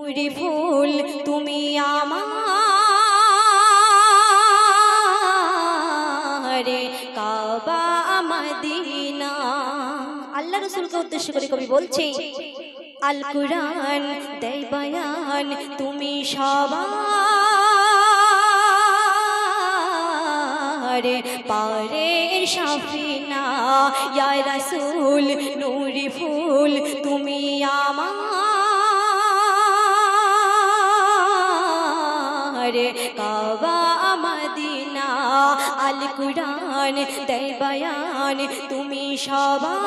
নুরি ফুল তুমি আমার কাবা মদিনা। আল্লাহ রাসূলকে উদ্দেশ্য করে কবি বলছে, আল কুরআন দেয় বয়ান তুমি সবার পারের শাফিনা। ইয়া রাসূল নুরি ফুল তুমি আমার কাবা মদিনা। আল কুরআন দেয় বয়ান তুমি সবার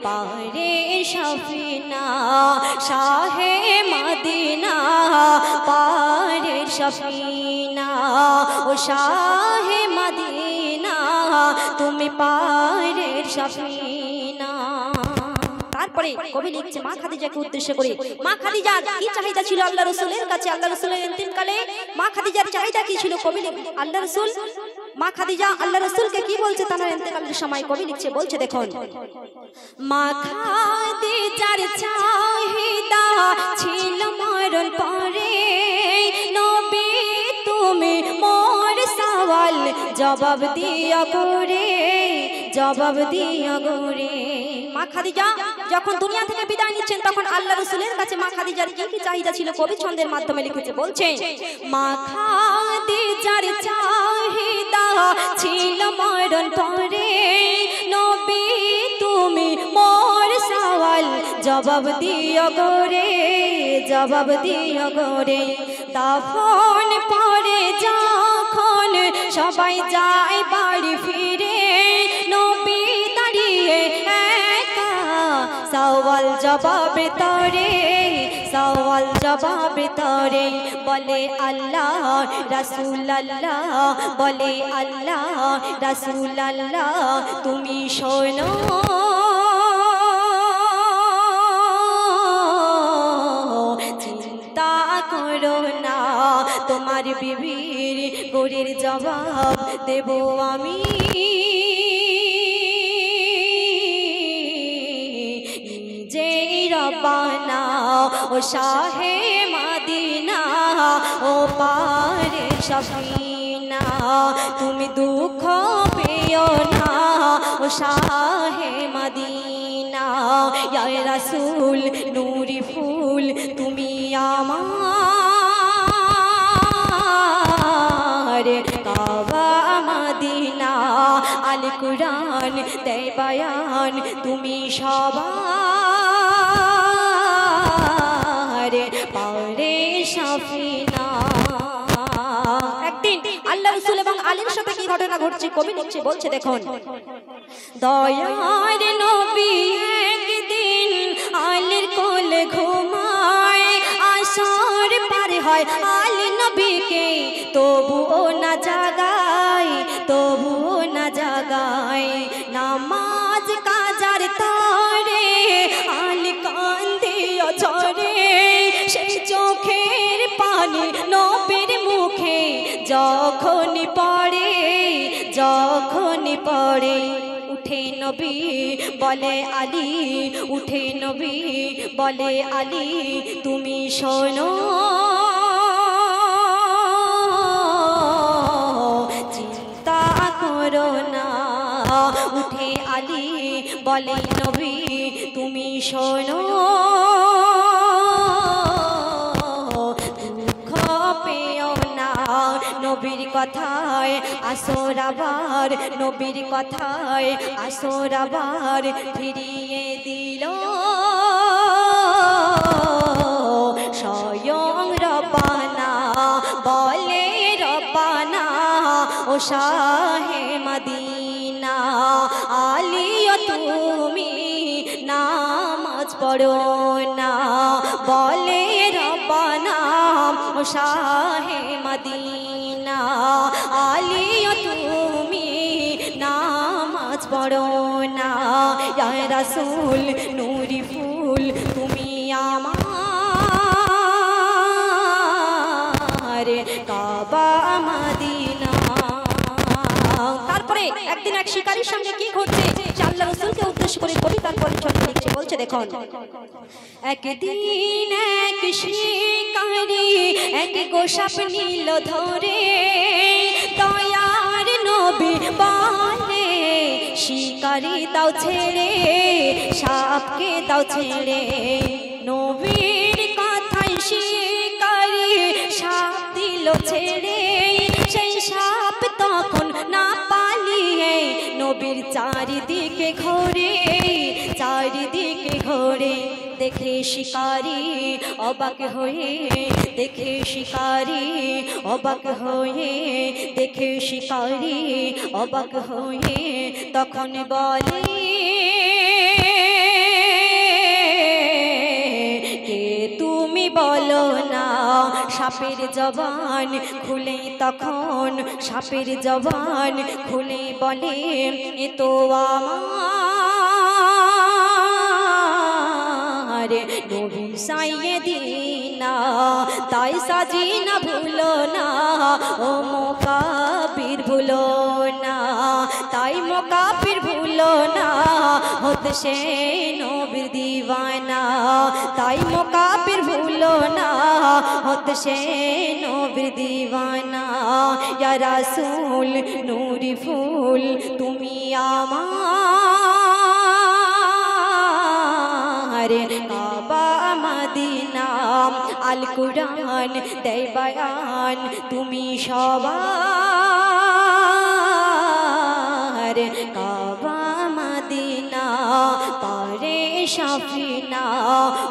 পারের শাফিনা। শাহে মদিনা পারের শাফিনা, ও শাহে মদিনা তুমি পারের শাফিনা। তারপরে কবি লিখছে মা খাদিজাকে উদ্দেশ্য করে, মা খাদিজার কি চাহিদা ছিল আল্লাহ রাসূলের কাছে? আল্লাহ রাসূলের ইন্তিকালে মা খাদিজার চাহিদা কি ছিল? কবি আল্লাহ রাসূল মা খাদিজা আল্লাহ রাসূলকে কি বলছে তার ইন্তিকালের সময়? কবি লিখছে, বলছে দেখুন, মা খাদিজার চাহিদা ছিল মরণ পরে, নবী তুমি মোর সওয়াল জবাব দিয়া করে, জবাব দিয়া করে। মা খাদিজা যখন দুনিয়া থেকে বিদায় নিচ্ছেন তখন আল্লাহ রাসূলের কাছে মা খাদিজার কি কি চাহিদা ছিল কবি ছন্দের মাধ্যমে লিখেছে, বলছে, মা খাদিজার চাহিদা ছিল মরণ পরে, নবী তুমি মোর সওয়াল জবাব দিও করে, জবাব দিও করে। দাফন পরে যখন সবাই যায় বাড়ি ফিরে, নবী দাঁড়িয়ে একা সওয়াল জবাব তরে, সওয়াল জবাব তরে। বলে আল্লাহ রাসূল আল্লাহ, বলে আল্লাহ রাসূল আল্লাহ তুমি শোনো, চিন্তা করো না তোমার বিবির গোরের জবাব দেব আমি, যে রব্বানা ও শাহে মদিনা ও পারে শাফিনা। তুমি দুঃখ পেও না ও শাহে মদিনা। ইয়া রাসূল নুরি ফুল তুমি আমার কাবা মদিনা। আল কুরআন দেয় বয়ান তুমি সবার পারের শাফিনা। একদিন আল্লাহ রাসূল এবং আলীর সাথে কি ঘটনা ঘটছে কবি লিখছে, বলছে দেখুন, দয়ার নবী একদিন আলীর কোলে ঘুমায়, আসর পার হয় আলী নবীকে তবুও না জাগায়, তবুও না জাগায়। নামাজ কাজার তারে আলী কান্দিয়া ঝরে, সেই চোখের পানি নবীর মুখে যখনই পড়ে, যখনই পড়ে। উঠে নবী বলে আলী, উঠে নবী বলে আলী তুমি শোনো, চিন্তা করো না। উঠে আলী বলে নবী তুমি শোনো, দুঃখ পেও না। নবীর কথায় আসর আবার, নবীর কথায় আসর আবার ফিরিয়ে দিল স্বয়ং রব্বানা। বলে রব্বানা ও শাহে মদিনা, আলীও তুমি নামাজ পড়ো না। বলে রব্বানা ও শাহে মদিনা, আলীও তুমি নামাজ পড়ো না। ইয়া রাসূল নুরি ফুল তুমি আমার কাবা মদিনা। তারপরে একদিন এক শিকারীর সঙ্গে কি ঘটছে আল্লাহ রাসূলকে উদ্দেশ্য করে কবি তার পরিচয় লিখছে। বলছে দেখুন, একদিন এক শিকারী এক গোসাপ নীল ধরে, দয়ার নবী বলে শিকারী দাও ছেড়ে, সাপকে দাও ছেড়ে। নবীর কথাই শিকারী সাপ দিল ছেড়ে, সেই সাপ তখন না পালিয়ে নবীর চারিদিকে ঘোরে, চারিদিকে ঘোরে। দেখে শিকারী অবাক হয়ে, দেখে শিকারী অবাক হয়ে, দেখে শিকারী অবাক হয়ে তখন বলে, কে তুমি বলো না। সাপের জবান খুলে তখন, সাপের জবান খুলে বলে, এ তো আমার নবী সাইয়েদিনা, তাই সাজিনা ভুলো না, ও মোকাবির ভুলো না, তাই মোকাবির ভুলো না, হতে সে নবীর দিওয়ানা, তাই মোকাবির ভুলো না, হতে সে নবীর দিওয়ানা। ইয়া রাসূল নূরি ফুল তুমি আমার, কাবা মদিনা আল কুরআন দেয় বয়ান, তুমি সবার, কাবা মদিনা পারে শাফিনা,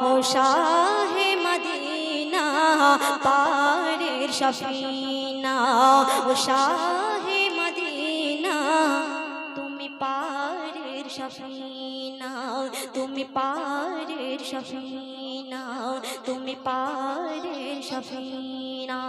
ও শাহে মদিনা পারে শাফিনা, ও শাহে মদিনা তুমি পারের শাফিনা, তুমি পারের শাফিনা, তুমি পারের শাফিনা।